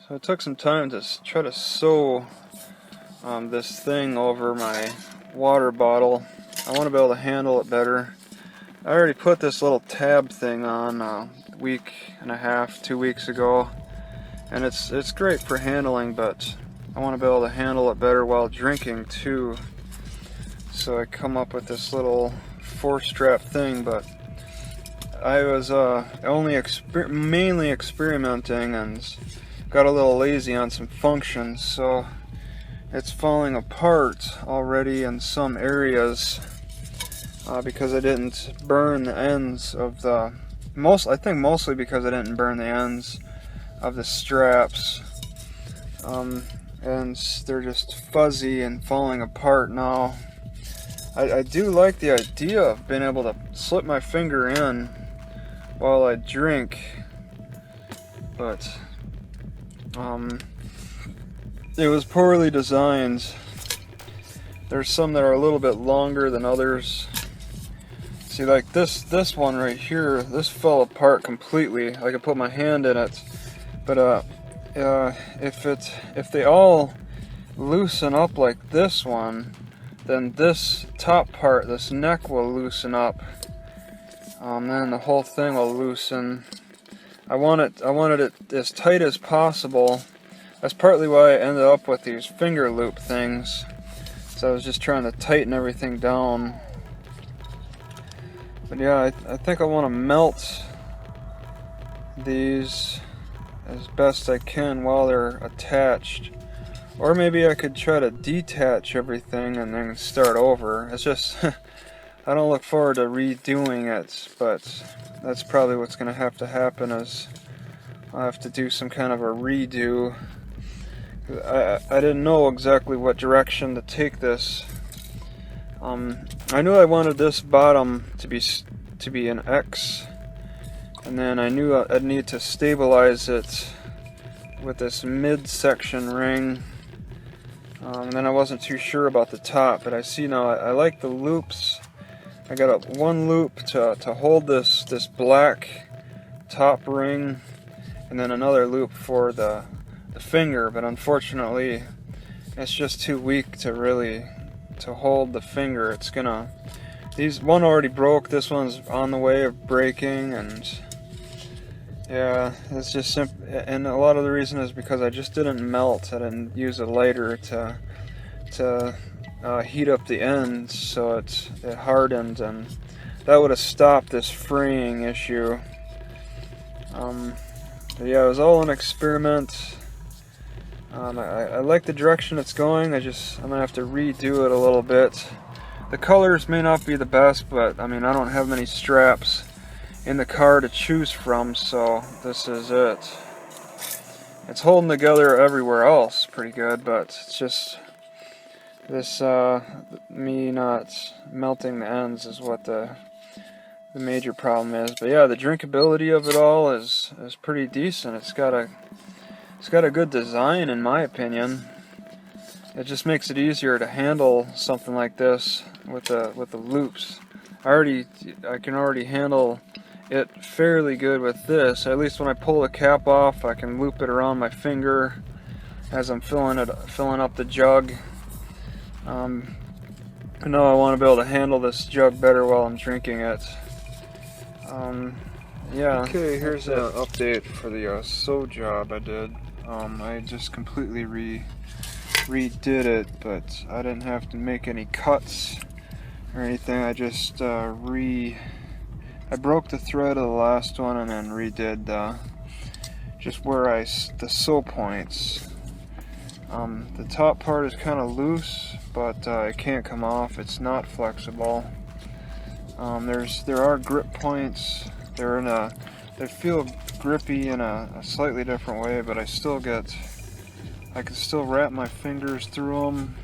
So I took some time to try to sew this thing over my water bottle. I want to be able to handle it better. I already put this little tab thing on a week and a half, 2 weeks ago, and it's great for handling, but I want to be able to handle it better while drinking too. So I come up with this little 4-strap thing, but I was mainly experimenting and got a little lazy on some functions, so it's falling apart already in some areas because I didn't burn the ends of the I think mostly because I didn't burn the ends of the straps, and they're just fuzzy and falling apart now. I do like the idea of being able to slip my finger in while I drink, but it was poorly designed. There's some that are a little bit longer than others. See, like this one right here, this fell apart completely. I could put my hand in it, but if they all loosen up like this one, then this top part, this neck will loosen up. Then the whole thing will loosen. I wanted it as tight as possible. That's partly why I ended up with these finger loop things. So I was just trying to tighten everything down. But yeah, I think I want to melt these as best I can while they're attached. Or maybe I could try to detach everything and then start over. It's just, I don't look forward to redoing it, but that's probably what's going to happen is I'll have to do some kind of a redo. I didn't know exactly what direction to take this. I knew I wanted this bottom to be an X, and then I knew I'd need to stabilize it with this midsection ring. And then I wasn't too sure about the top, but I see now I like the loops. I got one loop to hold this black top ring, and then another loop for the finger, but unfortunately it's just too weak to hold the finger. It's gonna, one already broke, this one's on the way of breaking, and yeah, it's just simple. And a lot of the reason is because I just didn't melt. I didn't use a lighter to heat up the ends, so it hardened, and that would have stopped this fraying issue. But yeah, it was all an experiment. I like the direction it's going. I'm gonna have to redo it a little bit. The colors may not be the best, but I mean, I don't have many straps in the car to choose from, so this is it. It's holding together everywhere else pretty good, but it's just this me not melting the ends is what the major problem is. But yeah, the drinkability of it all is pretty decent. It's got a good design, in my opinion. It just makes it easier to handle something like this with the loops. I can already handle it fairly good with this. At least when I pull the cap off, I can loop it around my finger as I'm filling up the jug. I know I want to be able to handle this jug better while I'm drinking it. Yeah. Okay, here's an update for the sew job I did. I just completely redid it, but I didn't have to make any cuts or anything. I just I broke the thread of the last one and then redid just where the sew points. The top part is kind of loose, but it can't come off. It's not flexible. There are grip points. They feel grippy in a slightly different way, but I can still wrap my fingers through them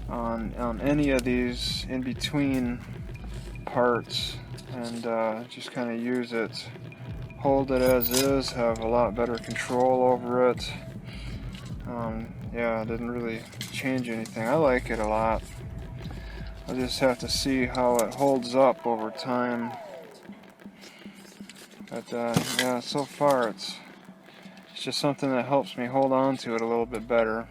on any of these in between parts, and just kind of use it, hold it as is, have a lot better control over it. Yeah, it didn't really change anything. I like it a lot. I'll just have to see how it holds up over time. But yeah, so far it's It's just something that helps me hold on to it a little bit better.